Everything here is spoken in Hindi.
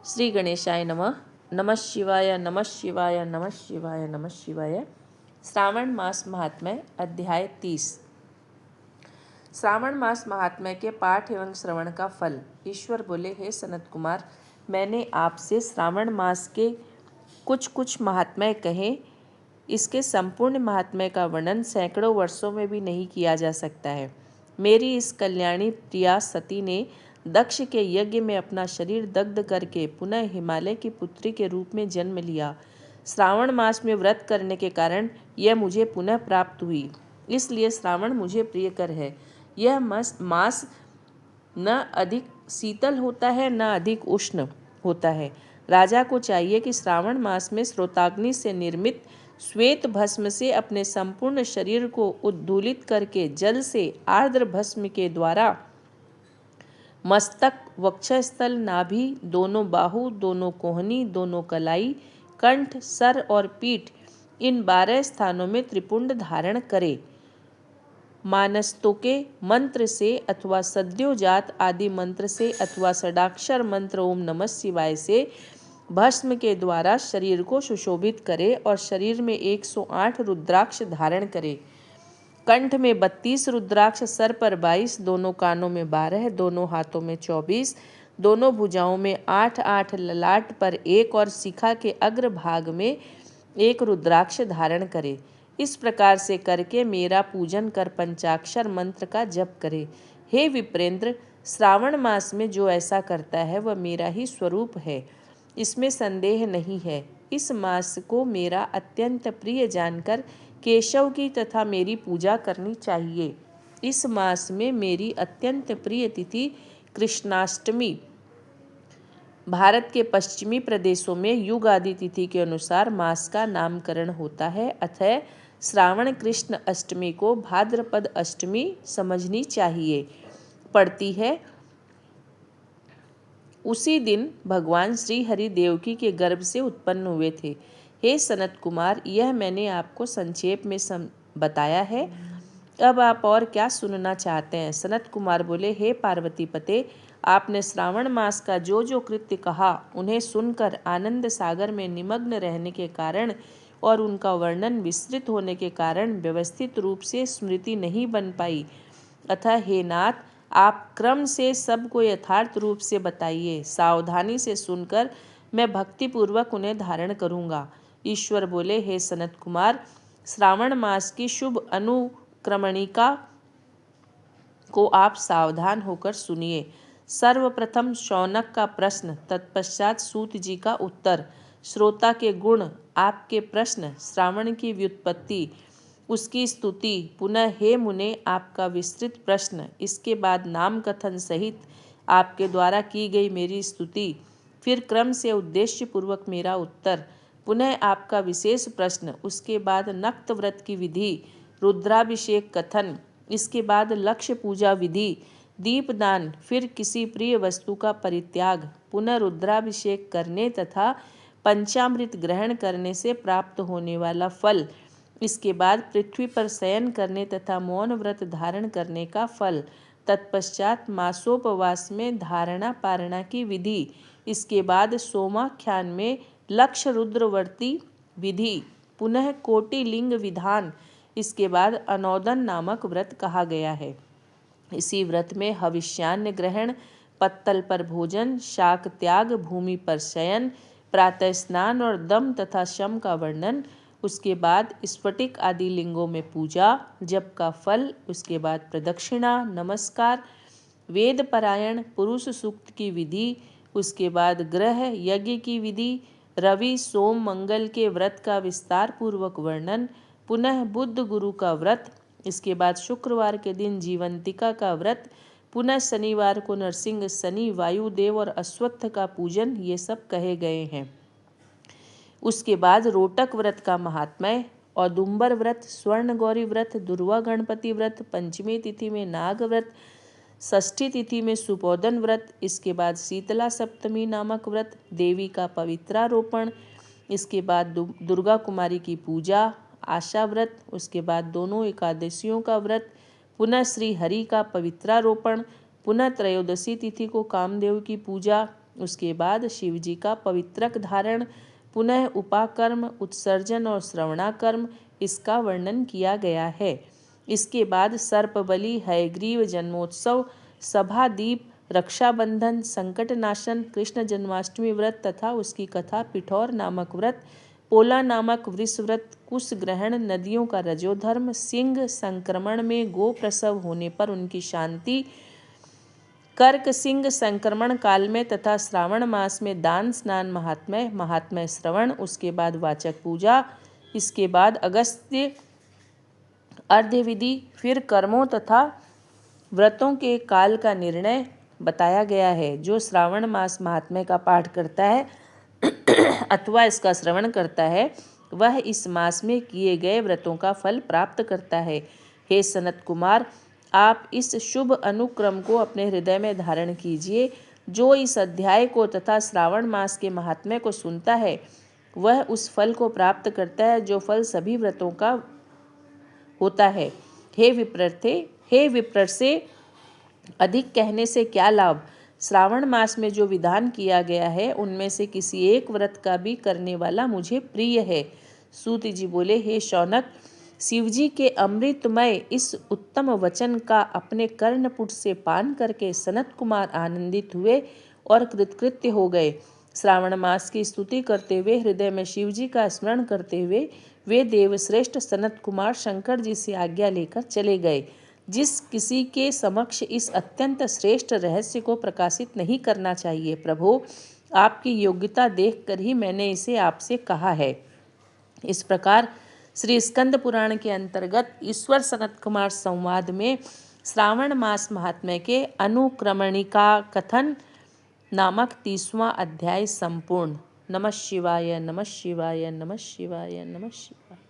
श्री गणेशाय नमः। नमः शिवाय नमः शिवाय नमः शिवाय नमः शिवाय। श्रावण मास महात्म्य अध्याय 30। श्रावण मास महात्म्य के पाठ एवं श्रवण का फल। ईश्वर बोले, हे सनत कुमार, मैंने आपसे श्रावण मास के कुछ महात्म्य कहे। इसके संपूर्ण महात्म्य का वर्णन सैकड़ों वर्षों में भी नहीं किया जा सकता है। मेरी इस कल्याणी प्रिया सती ने दक्ष के यज्ञ में अपना शरीर दग्ध करके पुनः हिमालय की पुत्री के रूप में जन्म लिया। श्रावण मास में व्रत करने के कारण यह मुझे पुनः प्राप्त हुई, इसलिए श्रावण मुझे प्रियकर है। यह मास न अधिक शीतल होता है न अधिक उष्ण होता है। राजा को चाहिए कि श्रावण मास में स्रोताग्नि से निर्मित श्वेत भस्म से अपने संपूर्ण शरीर को उद्दूलित करके जल से आर्द्र भस्म के द्वारा मस्तक, वक्षस्थल, नाभि, दोनों बाहु, दोनों कोहनी, दोनों कलाई, कंठ, सर और पीठ, इन 12 स्थानों में त्रिपुंड धारण करे। मानस्तोके मंत्र से अथवा सद्योजात आदि मंत्र से अथवा षडाक्षर मंत्र ओम नमः शिवाय से भस्म के द्वारा शरीर को सुशोभित करे और शरीर में 108 रुद्राक्ष धारण करे। कंठ में 32 रुद्राक्ष, सर पर 22, दोनों कानों में 12, दोनों हाथों में 24, दोनों भुजाओं में 8, ललाट पर 1 और शिखा के अग्र भाग में 1 रुद्राक्ष धारण करे। इस प्रकार से करके मेरा पूजन कर पंचाक्षर मंत्र का जप करे। हे विप्रेंद्र, श्रावण मास में जो ऐसा करता है वह मेरा ही स्वरूप है, इसमें संदेह नहीं है। इस मास को मेरा अत्यंत प्रिय जानकर केशव की तथा मेरी पूजा करनी चाहिए। इस मास में मेरी अत्यंत प्रिय तिथि कृष्णाष्टमी भारत के पश्चिमी प्रदेशों में युग आदि तिथि के अनुसार मास का नामकरण होता है। अतः श्रावण कृष्ण अष्टमी को भाद्रपद अष्टमी समझनी चाहिए पड़ती है। उसी दिन भगवान श्री हरि देवकी के गर्भ से उत्पन्न हुए थे। हे सनत कुमार, यह मैंने आपको संक्षेप में बताया है। अब आप और क्या सुनना चाहते हैं? सनत कुमार बोले, हे पार्वती पते, आपने श्रावण मास का जो जो कृत्य कहा उन्हें सुनकर आनंद सागर में निमग्न रहने के कारण और उनका वर्णन विस्तृत होने के कारण व्यवस्थित रूप से स्मृति नहीं बन पाई। अतः हे नाथ, आप क्रम से सबको यथार्थ रूप से बताइए। सावधानी से सुनकर मैं भक्तिपूर्वक उन्हें धारण करूँगा। ईश्वर बोले, हे सनत कुमार, श्रावण मास की शुभ अनुक्रमणिका को आप सावधान होकर सुनिए। सर्वप्रथम शौनक का प्रश्न, तत्पश्चात सूत जी का उत्तर, श्रोता के गुण, आपके प्रश्न, श्रावण की व्युत्पत्ति, उसकी स्तुति, पुनः हे मुने आपका विस्तृत प्रश्न, इसके बाद नाम कथन सहित आपके द्वारा की गई मेरी स्तुति, फिर क्रम से उद्देश्य पूर्वक मेरा उत्तर, पुनः आपका विशेष प्रश्न, उसके बाद नक्त व्रत की विधि, रुद्राभिषेक कथन, इसके बाद लक्ष्य पूजा विधि, दीपदान, फिर किसी प्रिय वस्तु का परित्याग, पुनः रुद्राभिषेक करने तथा पंचामृत ग्रहण करने से प्राप्त होने वाला फल, इसके बाद पृथ्वी पर शयन करने तथा मौन व्रत धारण करने का फल, तत्पश्चात मासोपवास में धारणा पारणा की विधि, इसके बाद सोमाख्यान में लक्ष्य रुद्रवर्ती विधि, पुनः कोटिलिंग विधान, इसके बाद अनौदन नामक व्रत कहा गया है। इसी व्रत में हविष्यान्न ग्रहण, पत्तल पर भोजन, शाक त्याग, भूमि पर शयन, प्रातः स्नान और दम तथा शम का वर्णन, उसके बाद स्फटिक आदि लिंगों में पूजा, जप का फल, उसके बाद प्रदक्षिणा, नमस्कार, वेद पारायण, पुरुष सूक्त की विधि, उसके बाद ग्रह यज्ञ की विधि, रवि सोम मंगल के व्रत का विस्तार पूर्वक वर्णन, पुनः बुद्ध गुरु का व्रत, इसके बाद शुक्रवार के दिन जीवंतिका का व्रत, पुनः शनिवार को नरसिंह, शनि, वायुदेव और अश्वत्थ का पूजन, ये सब कहे गए हैं। उसके बाद रोटक व्रत का महात्म्य, औदुंबर व्रत, स्वर्ण गौरी व्रत, दुर्वा गणपति व्रत, पंचमी तिथि में नाग व्रत, षष्ठी तिथि में सुपोदन व्रत, इसके बाद शीतला सप्तमी नामक व्रत, देवी का पवित्रारोपण, इसके बाद दुर्गा कुमारी की पूजा, आशा व्रत, उसके बाद दोनों एकादशियों का व्रत, पुनः श्री हरि का पवित्रारोपण, पुनः त्रयोदशी तिथि को कामदेव की पूजा, उसके बाद शिव जी का पवित्रक धारण, पुनः उपाकर्म, उत्सर्जन और श्रवणाकर्म, इसका वर्णन किया गया है। इसके बाद सर्पबलि, हयग्रीव जन्मोत्सव, सभादीप, रक्षाबंधन, संकटनाशन, कृष्ण जन्माष्टमी व्रत तथा उसकी कथा, पिठौर नामक व्रत, पोला नामक वृष व्रत, कुश ग्रहण, नदियों का रजोधर्म, सिंह संक्रमण में गो प्रसव होने पर उनकी शांति, कर्क सिंह संक्रमण काल में तथा श्रावण मास में दान स्नान महात्म्य, महात्म्य श्रवण, उसके बाद वाचक पूजा, इसके बाद अगस्त्य अर्घ्य विधि, फिर कर्मों तथा व्रतों के काल का निर्णय बताया गया है। जो श्रावण मास महात्म्य का पाठ करता है अथवा इसका श्रवण करता है वह इस मास में किए गए व्रतों का फल प्राप्त करता है। हे सनत कुमार, आप इस शुभ अनुक्रम को अपने हृदय में धारण कीजिए। जो इस अध्याय को तथा श्रावण मास के महात्म्य को सुनता है वह उस फल को प्राप्त करता है जो फल सभी व्रतों का होता है। हे विप्र से अधिक कहने से क्या लाभ। श्रावण मास में जो विधान किया गया है उनमें से किसी एक व्रत का भी करने वाला मुझे प्रिय है। सूत जी बोले, हे शौनक, शिवजी के अमृतमय इस उत्तम वचन का अपने कर्णपुट से पान करके सनत कुमार आनंदित हुए और कृतकृत्य हो गए। श्रावण मास की स्तुति करते हुए, हृदय में शिवजी का स्मरण करते हुए वे देवश्रेष्ठ सनत कुमार शंकर जी से आज्ञा लेकर चले गए। जिस किसी के समक्ष इस अत्यंत श्रेष्ठ रहस्य को प्रकाशित नहीं करना चाहिए, प्रभो, आपकी योग्यता देखकर ही मैंने इसे आपसे कहा है। इस प्रकार श्री स्कंद पुराण के अंतर्गत ईश्वर सनत कुमार संवाद में श्रावण मास महात्म्य के अनुक्रमणिका कथन नामक 30वां अध्याय संपूर्ण। नमः शिवाय, नमः शिवाय, नमः शिवाय, नमः शिवाय।